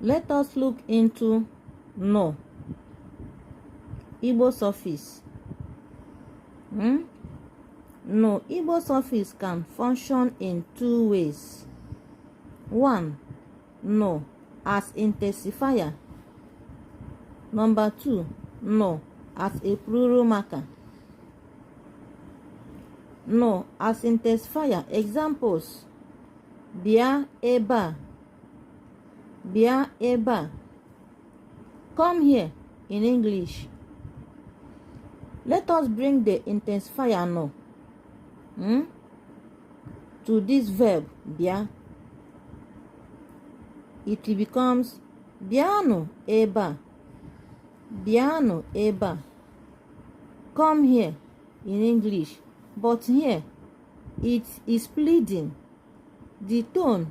Let us look into no. Igbo suffix. No, Igbo suffix can function in two ways. 1. No as intensifier. Number 2. No as a plural marker. No as intensifier. Examples: bia eba, bia eba. Come here in English. Let us bring the intensifier no to this verb bia. It becomes biano eba, biano eba. Come here in English. But here it is pleading. The tone